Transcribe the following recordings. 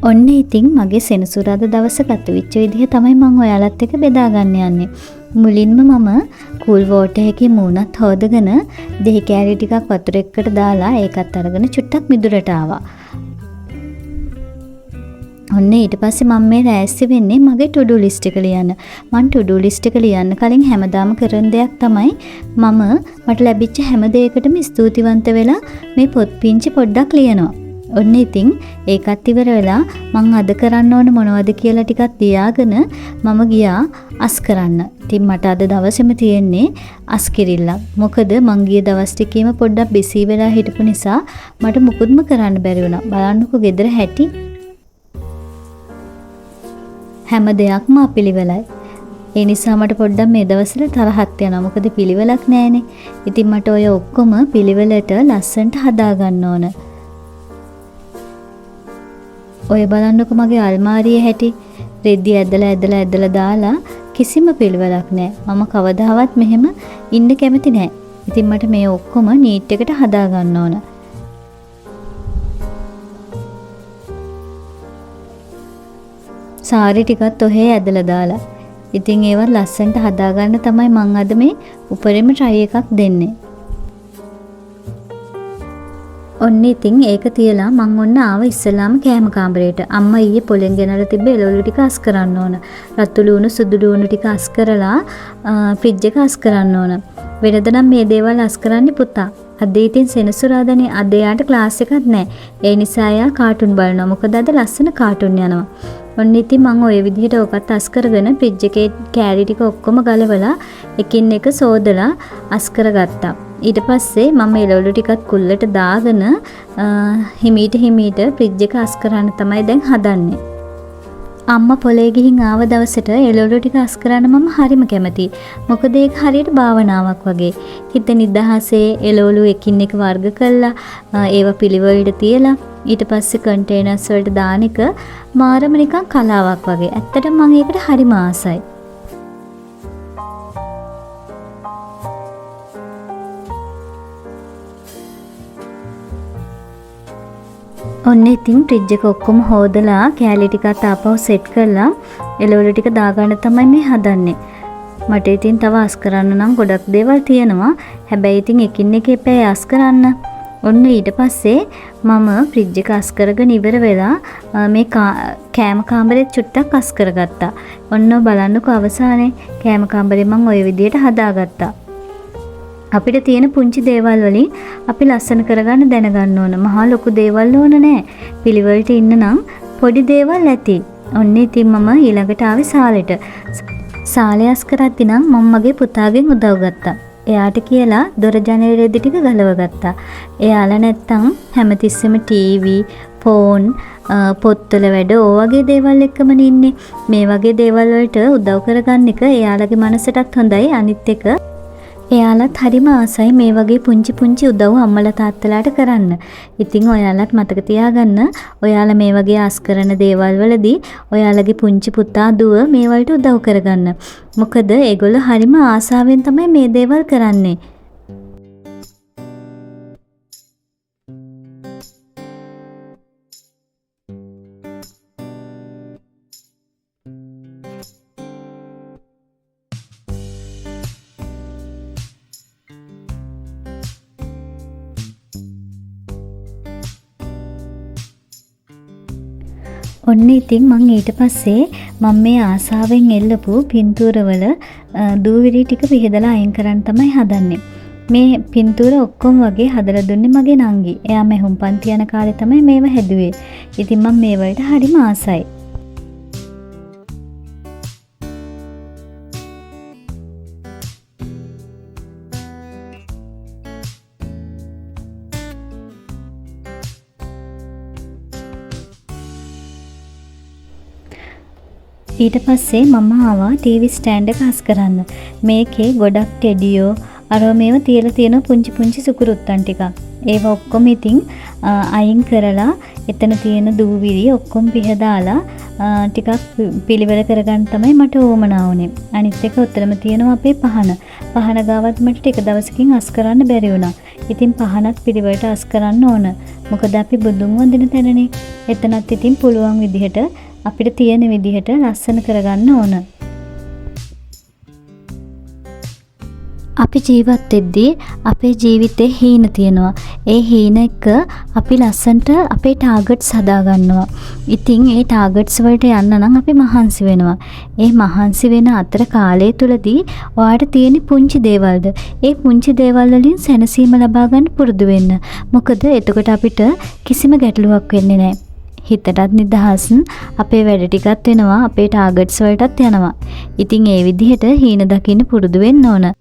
ඔන්න ඉතින් මගේ සෙනසුරාදා දවස ගත වෙච්ච විදිහ තමයි මම ඔයාලත් එක්ක බෙදා ගන්න යන්නේ. මුලින්ම මම කූල් වෝටර් එකේ මූණත් හොදගෙන දෙහි කෑලි ටිකක් වතුර එක්කට දාලා ඒකත් අරගෙන චුට්ටක් මිදුලට ආවා. ඔන්න ඊට පස්සේ මම මේ රෑස්ති වෙන්නේ මගේ ටු-ඩු ලිස්ට් එක ලියන්න. මම ටු-ඩු ලිස්ට් එක ලියන්න කලින් හැමදාම කරන දෙයක් තමයි මම මට ලැබිච්ච හැම දෙයකටම ස්තුතිවන්ත වෙලා මේ පොත් පිංචි පොඩ්ඩක් ලියනවා. ඔන්න ඉතින් ඒකත් ඉවර වෙලා මං අද කරන්න ඕන මොනවද කියලා ටිකක් තියාගෙන මම ගියා අස් කරන්න. ඉතින් මට අද දවසේම තියෙන්නේ අස් කිරිල්ලක්. මොකද මං ගිය දවස් ටිකේම පොඩ්ඩක් බිසී වෙලා හිටපු නිසා මට මුකුත්ම කරන්න බැරි වුණා. බලන්නකෝ ගෙදර හැටි. හැම දෙයක්ම අපිලිවෙලයි. ඒ නිසා මට පොඩ්ඩක් මේ දවස්වල තරහක් යනවා. මොකද පිළිවෙලක් නැහැනේ. ඉතින් මට ඔය ඔක්කොම පිළිවෙලට ලස්සනට හදා ගන්න ඕන. ඔය බලන්නකො මගේ අල්මාරියේ හැටි. රෙදි ඇදලා දාලා කිසිම පිළිවෙලක් නැහැ. මම කවදාවත් මෙහෙම ඉන්න කැමති නැහැ. ඉතින් මට මේ ඔක්කොම නීට් එකට හදා ගන්න ඕන. සාරි ටිකත් ඔහේ ඇදලා දාලා. ඉතින් ඒවත් ලස්සනට හදා ගන්න තමයි මං අද මේ උපරිම try එකක් දෙන්නේ. ඔන්න ඉතින් ඒක තියලා මං ඔන්න ආව ඉස්සලාම කෑම කාමරේට. අම්මා ඊයේ පොලෙන් ගෙනලා තිබ්බ එළවලු ටික අස් කරන්න ඕන. රතු ලුණු සුදු ලුණු ටික අස් කරලා ෆ්‍රිජ් එක අස් කරන්න ඕන. වෙනද නම් මේ දේවල් අස් කරන්නේ පුතා. අද ඉතින් සෙනසුරාදානේ අද යාට ක්ලාස් එකක් නැහැ. ඒ නිසා යා කාටුන් බලනවා. මොකද අද ලස්සන කාටුන් යනවා. ඔන්න ඉතින් මං ඔය විදිහට ඔකත් අස් කරගෙන ෆ්‍රිජ් එකේ කෑලි ටික ඔක්කොම ගලවලා එකින් එක සෝදලා අස් කරගත්තා. ඊට පස්සේ මම එළවලු ටිකත් කුල්ලට දාගෙන හිමීට ෆ්‍රිජ් එක අස් කරන්න තමයි දැන් හදන්නේ. අම්මා පොලේ ගිහින් ආව දවසට එළවලු ටික අස් කරන්න මම හරිම කැමතියි. මොකද ඒක හරියට භාවනාවක් වගේ. හිත නිදහසේ එළවලු එකින් එක වර්ග කළා ඒව පිළිවෙලට තියලා ඊට පස්සේ කන්ටේනර්ස් වලට දාන එක මාරම නිකන් කලාවක් වගේ. ඇත්තටම මම ඒකට හරිම ආසයි. ඔන්න ඉතින් ෆ්‍රිජ් එක ඔක්කොම හොදලා කෑලි ටිකත් ආපහු සෙට් කරලා එළවලු ටික දාගන්න තමයි මේ හදන්නේ. මට ඉතින් තව අස් කරන්න නම් ගොඩක් දේවල් තියෙනවා. හැබැයි ඉතින් එකින් එක එපැයි අස් කරන්න. ඔන්න ඊට පස්සේ මම ෆ්‍රිජ් එක අස් කරගෙන ඉවර වෙලා මේ කෑම කාමරෙත් චුට්ටක් අස් කරගත්තා. ඔන්න බලන්නකෝ අවසානයේ කෑම කාමරේ මම ওই විදිහට හදාගත්තා. අපිට තියෙන පුංචි දේවල් වලින් අපි ලස්සන කරගන්න දැනගන්න ඕන. මහා ලොකු දේවල් ඕන නෑ. පිළිවෙලට ඉන්න නම් පොඩි දේවල් ඇති. ඔන්න ඉතින් මම ඊළඟට ආවේ සාලෙට. සාලේ අස් කරද්දි නම් මම මගේ පුතාගෙන් උදව් ගත්තා. එයාට කියලා දොර ජනෙල් රෙදි ටික ගලව ගත්තා. එයාලා නැත්තම් හැමතිස්සෙම ටීවී, ෆෝන්, පොත්වල වැඩ වගේ දේවල් එක්කම ඉන්නේ. මේ වගේ දේවල් වලට උදව් කරගන්න එක එයාලගේ මනසටත් හොඳයි. අනිත් එක එයාලත් හරිම ආසයි මේ වගේ පුංචි උදව් අම්මලා තාත්තලාට කරන්න. ඉතින් ඔයාලත් මතක තියාගන්න ඔයාලා මේ වගේ ආස් කරන දේවල් වලදී ඔයාලගේ පුංචි පුතා දුව මේ වලට උදව් කරගන්න. මොකද ඒගොල්ලෝ හරිම ආසාවෙන් තමයි මේ දේවල් කරන්නේ. ඔන්න ඉතින් මං ඊට පස්සේ මම මේ ආසාවෙන් එල්ලපු පින්තූරවල දූවිලි ටික විහිදලා අයින් කරන්න තමයි හදන්නේ. මේ පින්තූර ඔක්කොම වගේ හදලා දුන්නේ මගේ නංගි. එයා මෙහුම් පන්ති යන කාලේ තමයි මේව හැදුවේ. ඉතින් මම මේ වලට හරිම ආසයි. ඊට පස්සේ මම ආවා ටීවී ස්ටෑන්ඩ් එක හස් කරන්න. මේකේ ගොඩක් ටෙඩියෝ අර මේව තියලා තියෙන පුංචි සුකුරුත්තන් ටිකක්. ඒව ඔක්කොම ඉතින් අයින් කරලා එතන තියෙන දූවිලි ඔක්කොම පිහදාලා ටිකක් පිළිවෙල කරගන්න තමයි මට ඕමනා වුනේ. අනිත් එක උතරම තියෙනවා අපේ පහන. පහන ගාවත් මට ටික දවසකින් අස් කරන්න බැරි වුණා. ඉතින් පහනත් පිළිවෙලට අස් කරන්න ඕන. මොකද අපි බුදුන් වඳින තැනනේ. එතනත් ඉතින් පුළුවන් විදිහට අපිට තියෙන විදිහට ලස්සන කරගන්න ඕන. අපි ජීවත් වෙද්දී අපේ ජීවිතේ හීන තියෙනවා. ඒ හීන එක අපි ලස්සන්ට අපේ ටාගට්ස් හදා ගන්නවා. ඉතින් ඒ ටාගට්ස් වලට යන්න නම් අපි මහන්සි වෙනවා. ඒ මහන්සි වෙන අතර කාලය තුලදී ඔයාට තියෙන පුංචි දේවල්ද ඒ පුංචි දේවල් වලින් සැනසීම ලබා ගන්න පුරුදු වෙන්න. මොකද එතකොට අපිට කිසිම ගැටලුවක් වෙන්නේ නැහැ. හිතටත් නිදහස්, අපේ වැඩ ටිකත් වෙනවා, අපේ ටාගට්ස් වලටත් යනවා. ඉතින් ඒ විදිහට හීන දකින්න පුරුදු වෙන්න ඕන.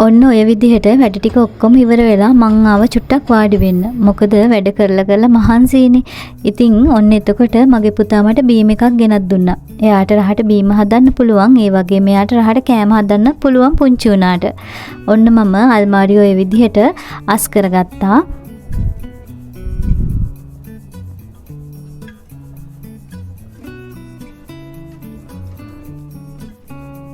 ඔන්න ඔය විදිහට වැඩ ටික ඔක්කොම ඉවර වෙලා මං ආව චුට්ටක් වාඩි වෙන්න. මොකද වැඩ කරලා මහන්සියිනේ. ඉතින් ඔන්න එතකොට මගේ පුතා මට බීම් එකක් ගෙනත් දුන්නා. එයාට රහට බීම හදන්න පුළුවන්. ඒ වගේම එයාට රහට කෑම හදන්න පුළුවන් පුංචි උනාට. ඔන්න මම අල්මාරිය ඔය විදිහට අස් කරගත්තා.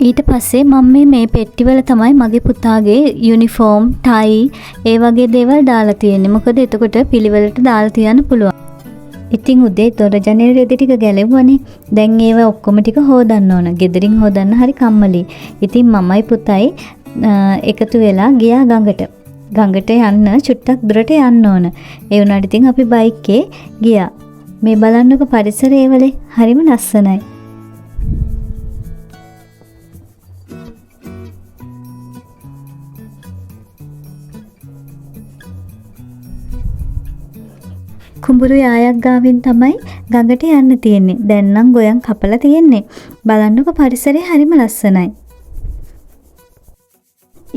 ඊට පස්සේ මම මේ පෙට්ටිවල තමයි මගේ පුතාගේ යුනිෆෝම්, ටයි, ඒ වගේ දේවල් දාලා තියෙන්නේ. මොකද එතකොට පිළිවෙලට දාලා තියන්න පුළුවන්. ඉතින් උදේ දොර ජනෙල් රෙදි ටික ගැලෙවුවනේ. දැන් ඒව ඔක්කොම ටික හොදන්න ඕන. ගෙදරින් හොදන්න හරි කම්මලි. ඉතින් මමයි පුතයි එකතු වෙලා ගියා ගඟට. ගඟට යන්න චුට්ටක් දුරට යන්න ඕන. ඒ වුණාට ඉතින් අපි බයික් එකේ ගියා. මේ බලන්නකො පරිසරය වල හරිම ලස්සනයි. කුඹුරු යායක් ගාවින් තමයි ගඟට යන්න තියෙන්නේ. දැන් නම් ගොයන් කපලා තියෙන්නේ. බලන්නකො පරිසරය හරිම ලස්සනයි.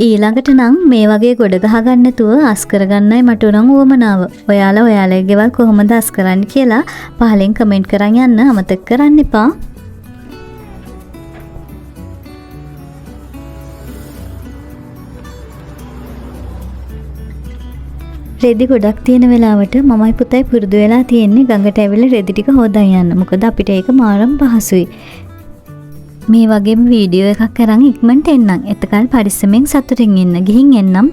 ඊළඟට නම් මේ වගේ ගොඩ ගහ ගන්න නැතුව අස් කරගන්නයි මට උනන් උවමනාව. ඔයාලා ඔයාලගේ ගෙවල් කොහොමද අස් කරන්නේ කියලා පහලින් කමෙන්ට් කරන් යන්න අමතක කරන්න එපා. රෙදි ගොඩක් තියෙන වෙලාවට මමයි පුතයි පුරුදු වෙලා තියෙන්නේ ගඟට ඇවිල්ලා රෙදි ටික හොදන් යන්න. මොකද අපිට ඒක මාරම පහසුයි. මේ වගේම වීඩියෝ එකක් කරන් ඉක්මනට එන්නම්. එතකල් පරිස්සමෙන් සතුටින් ඉන්න. ගිහින් එන්නම්.